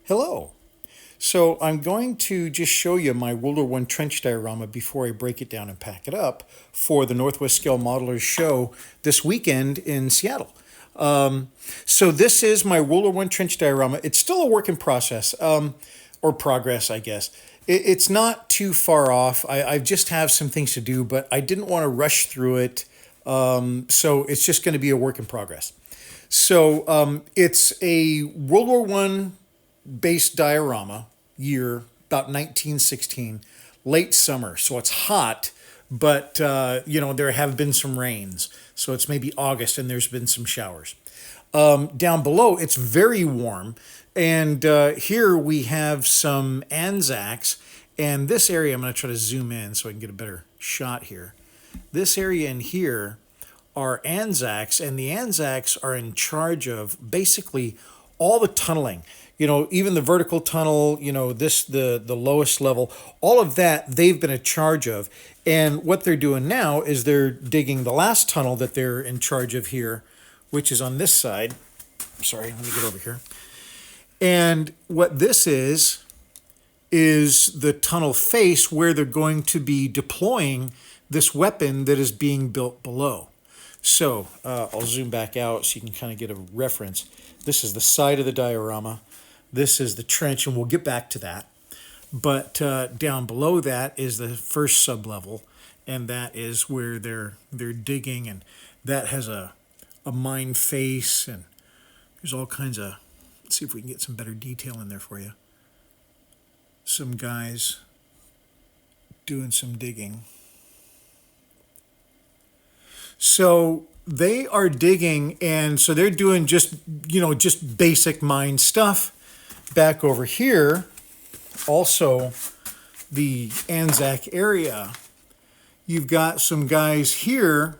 Hello. So I'm going to just show you my WW1 Trench Diorama before I break it down and pack it up for the Northwest Scale Modelers Show this weekend in Seattle. So this is my WW1 Trench Diorama. It's still a work in process, or progress, I guess. It's not too far off. I just have some things to do, but I didn't want to rush through it. So it's just going to be a work in progress. So it's a World War One based diorama, year about 1916, late summer. So it's hot, but there have been some rains. So it's maybe August and there's been some showers. Down below, it's very warm. And here we have some Anzacs. And this area, I'm going to try to zoom in so I can get a better shot here. This area in here are Anzacs, and the Anzacs are in charge of basically all the tunneling. Even the vertical tunnel, the lowest level, all of that they've been in charge of. And what they're doing now is they're digging the last tunnel that they're in charge of here, which is on this side. Sorry, let me get over here. And what this is the tunnel face where they're going to be deploying this weapon that is being built below. So I'll zoom back out so you can kind of get a reference. This is the side of the diorama. This is the trench, and we'll get back to that. But down below that is the first sublevel, and that is where they're digging, and that has a mine face, and there's all kinds of. Let's see if we can get some better detail in there for you. Some guys doing some digging. So they are digging, and so they're doing just basic mine stuff. Back over here, also the Anzac area, you've got some guys here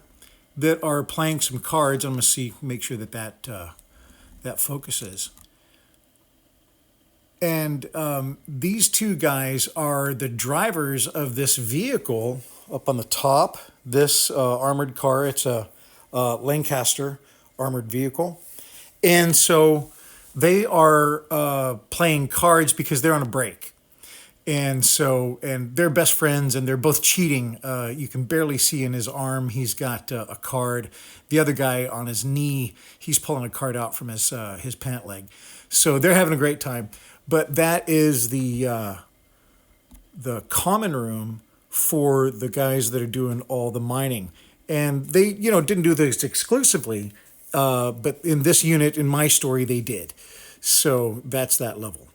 that are playing some cards. I'm going to make sure that focuses. And these two guys are the drivers of this vehicle up on the top. This armored car, it's a Lancaster armored vehicle. And so they are playing cards because they're on a break. And they're best friends, and they're both cheating. You can barely see in his arm, he's got a card. The other guy on his knee, he's pulling a card out from his pant leg. So they're having a great time. But that is the common room for the guys that are doing all the mining. And they, didn't do this exclusively, but in this unit, in my story, they did. So that's that level.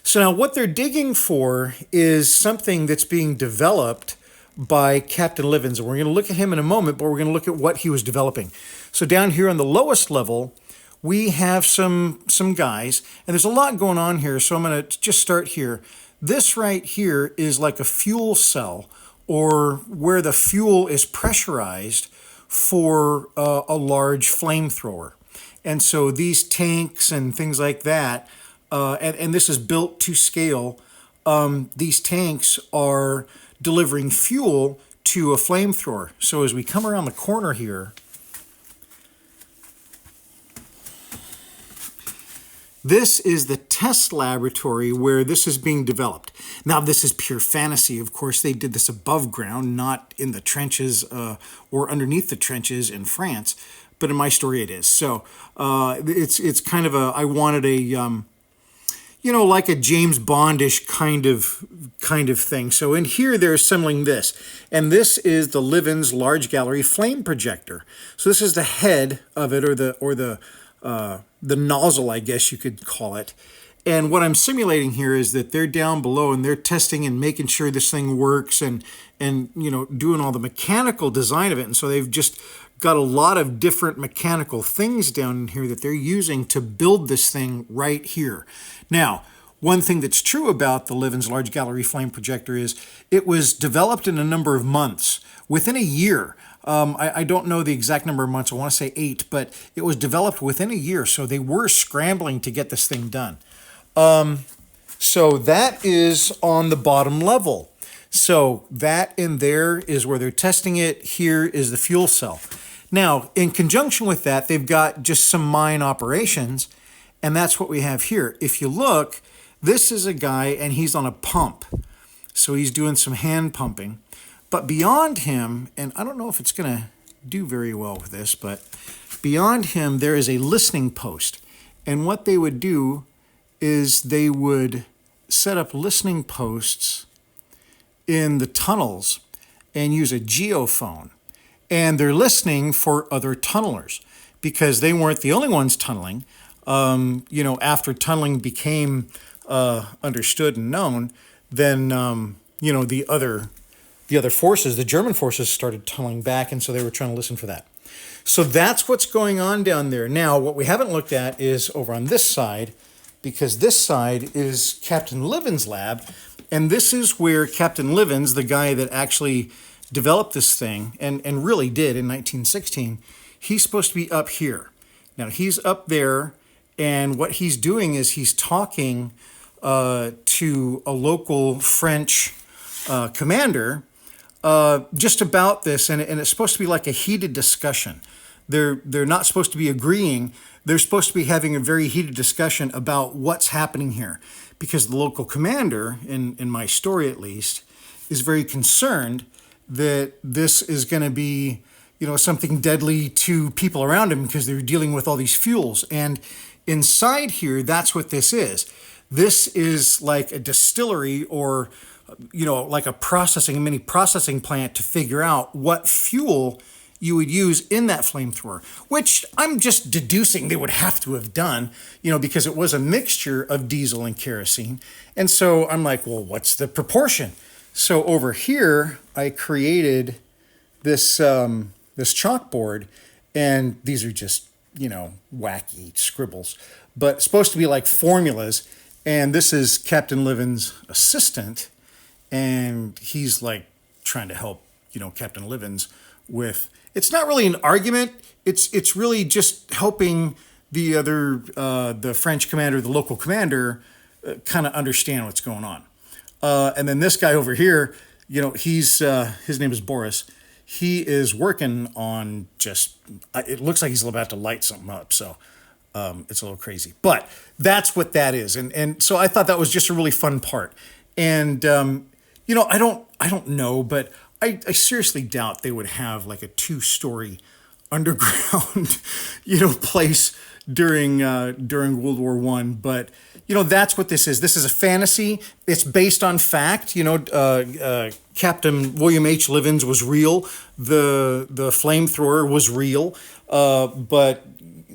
So now what they're digging for is something that's being developed by Captain Livens. And we're going to look at him in a moment, but we're going to look at what he was developing. So down here on the lowest level, we have some guys, and there's a lot going on here, so I'm going to just start here. This right here is like a fuel cell, or where the fuel is pressurized for a large flamethrower. And so these tanks and things like that, and this is built to scale, these tanks are delivering fuel to a flamethrower. So as we come around the corner here, this is the test laboratory where this is being developed. Now, this is pure fantasy. Of course, they did this above ground, not in the trenches or underneath the trenches in France. But in my story, it is. So it's kind of I wanted a, like a James Bondish kind of thing. So in here, they're assembling this. And this is the Livens large gallery flame projector. So this is the head of it, or the nozzle, I guess you could call it. And what I'm simulating here is that they're down below and they're testing and making sure this thing works and doing all the mechanical design of it. And so they've just got a lot of different mechanical things down in here that they're using to build this thing right here. Now, one thing that's true about the Livens Large Gallery Flame Projector is it was developed in a number of months, within a year. I don't know the exact number of months. I want to say 8, but it was developed within a year. So they were scrambling to get this thing done. So that is on the bottom level. So that in there is where they're testing it. Here is the fuel cell. Now, in conjunction with that, they've got just some mine operations, and that's what we have here. If you look, This is a guy, and he's on a pump. So he's doing some hand pumping. But beyond him, and I don't know if it's going to do very well with this, but beyond him, there is a listening post. And what they would do is they would set up listening posts in the tunnels and use a geophone. And they're listening for other tunnelers because they weren't the only ones tunneling. After tunneling became understood and known, then the other forces, the German forces, started tunneling back, and so they were trying to listen for that. So that's what's going on down there. Now, what we haven't looked at is over on this side, because this side is Captain Livens' lab, and this is where Captain Livens, the guy that actually developed this thing, and really did in 1916, he's supposed to be up here. Now, he's up there, and what he's doing is he's talking to a local French commander just about this, and it's supposed to be like a heated discussion. They're not supposed to be agreeing. They're supposed to be having a very heated discussion about what's happening here, because the local commander, in my story at least, is very concerned that this is going to be, something deadly to people around him because they're dealing with all these fuels. And inside here, that's what this is. This is like a distillery or, like a mini processing plant to figure out what fuel you would use in that flamethrower, which I'm just deducing they would have to have done, because it was a mixture of diesel and kerosene. And so I'm like, well, what's the proportion? So over here, I created this chalkboard, and these are just, wacky scribbles, but it's supposed to be like formulas. And this is Captain Livens' assistant, and he's like trying to help, Captain Livens with. It's not really an argument. It's really just helping the French commander, the local commander, kind of understand what's going on. And then this guy over here, he's his name is Boris. He is working on it looks like he's about to light something up. So it's a little crazy, but that's what that is. And so I thought that was just a really fun part. And I don't know, but I seriously doubt they would have like a 2-story underground, place during World War I. But that's what this is. This is a fantasy. It's based on fact. Captain William H. Livens was real. The flamethrower was real. But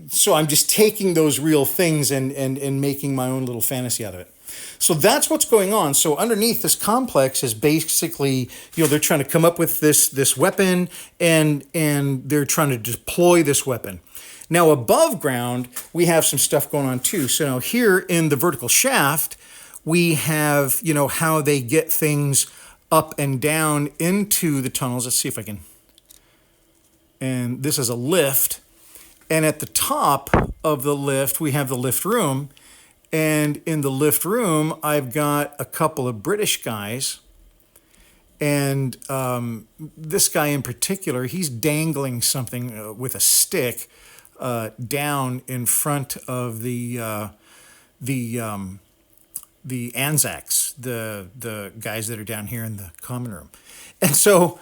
so I'm just taking those real things and making my own little fantasy out of it. So that's what's going on. So underneath this complex is basically, they're trying to come up with this weapon, and they're trying to deploy this weapon. Now above ground, we have some stuff going on too. So now here in the vertical shaft, we have, how they get things up and down into the tunnels. Let's see if I can. And this is a lift. And at the top of the lift, we have the lift room. And in the lift room, I've got a couple of British guys. And this guy in particular, he's dangling something with a stick down in front of the Anzacs, the guys that are down here in the common room. And so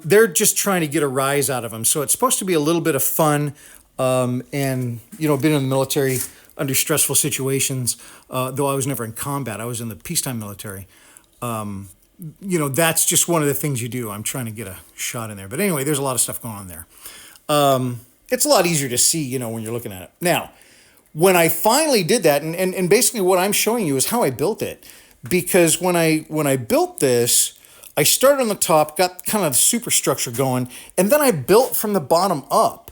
they're just trying to get a rise out of him. So it's supposed to be a little bit of fun. And, been in the military under stressful situations, though I was never in combat. I was in the peacetime military. That's just one of the things you do. I'm trying to get a shot in there. But anyway, there's a lot of stuff going on there. It's a lot easier to see, when you're looking at it. Now, when I finally did that, and basically what I'm showing you is how I built it. Because when I built this, I started on the top, got kind of the superstructure going, and then I built from the bottom up.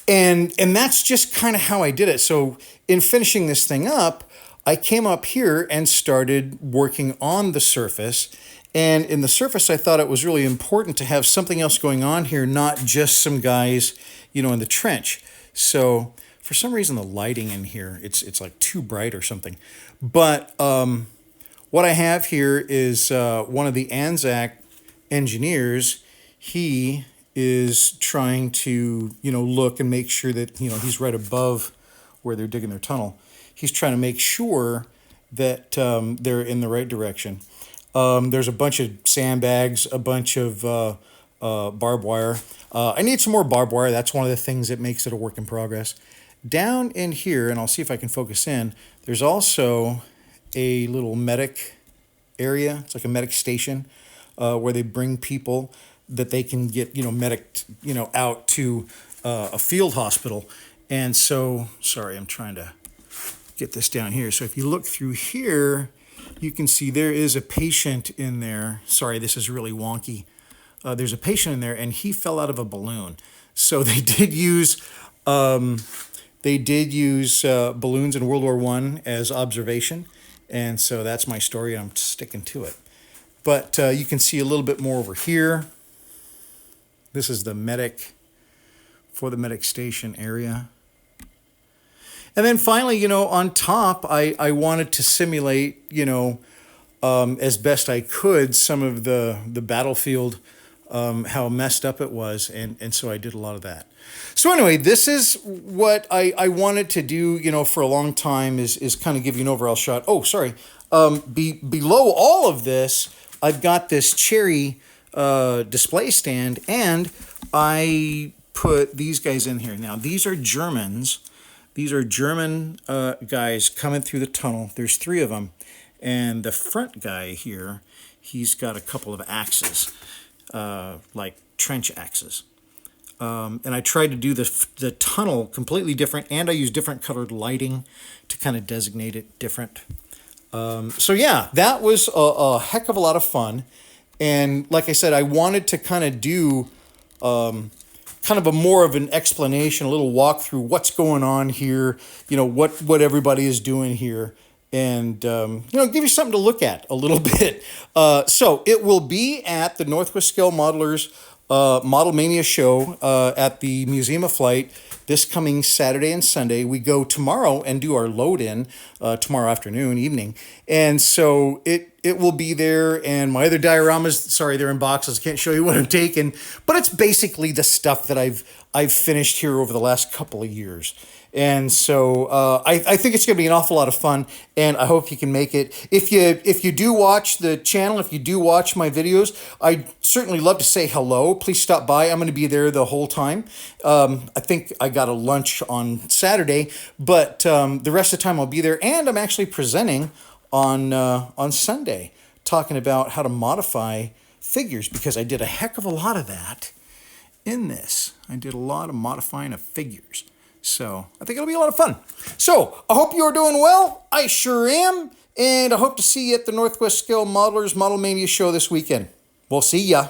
And that's just kind of how I did it. So in finishing this thing up, I came up here and started working on the surface. And in the surface, I thought it was really important to have something else going on here, not just some guys, in the trench. So for some reason, the lighting in here, it's like too bright or something. But what I have here is one of the Anzac engineers. He is trying to, look and make sure that, he's right above where they're digging their tunnel. He's trying to make sure that they're in the right direction. There's a bunch of sandbags, a bunch of barbed wire. I need some more barbed wire. That's one of the things that makes it a work in progress. Down in here, and I'll see if I can focus in, there's also a little medic area. It's like a medic station where they bring people that they can get, medic, out to a field hospital. And so, sorry, I'm trying to get this down here. So if you look through here, you can see there is a patient in there. Sorry, this is really wonky. There's a patient in there, and he fell out of a balloon. So they did use balloons in World War I as observation, and so that's my story. I'm sticking to it. But you can see a little bit more over here. This is the medic for the medic station area. And then finally, on top, I wanted to simulate, as best I could, some of the battlefield, how messed up it was. And so I did a lot of that. So anyway, this is what I wanted to do, for a long time is kind of give you an overall shot. Oh, sorry. Below all of this, I've got this cherry display stand, and I put these guys in here. Now, these are Germans. These are German guys coming through the tunnel. There's 3 of them. And the front guy here, he's got a couple of axes, like trench axes. And I tried to do the tunnel completely different, and I used different colored lighting to kind of designate it different. So yeah, that was a heck of a lot of fun. And like I said, I wanted to kind of do kind of a more of an explanation, a little walk through what's going on here, what everybody is doing here, and give you something to look at a little bit. So it will be at the Northwest Scale Modelers Model Mania Show at the Museum of Flight this coming Saturday and Sunday. We go tomorrow and do our load-in tomorrow afternoon, evening. And so it will be there. And my other dioramas, sorry, they're in boxes. Can't show you what I'm taking. But it's basically the stuff that I've finished here over the last couple of years. And so I think it's going to be an awful lot of fun, and I hope you can make it. If you do watch the channel, if you do watch my videos, I'd certainly love to say hello. Please stop by. I'm going to be there the whole time. I think I got a lunch on Saturday, but the rest of the time I'll be there, and I'm actually presenting on Sunday, talking about how to modify figures, because I did a heck of a lot of that in this. I did a lot of modifying of figures. So I think it'll be a lot of fun. So I hope you're doing well. I sure am. And I hope to see you at the Northwest Scale Modelers Model Mania Show this weekend. We'll see ya.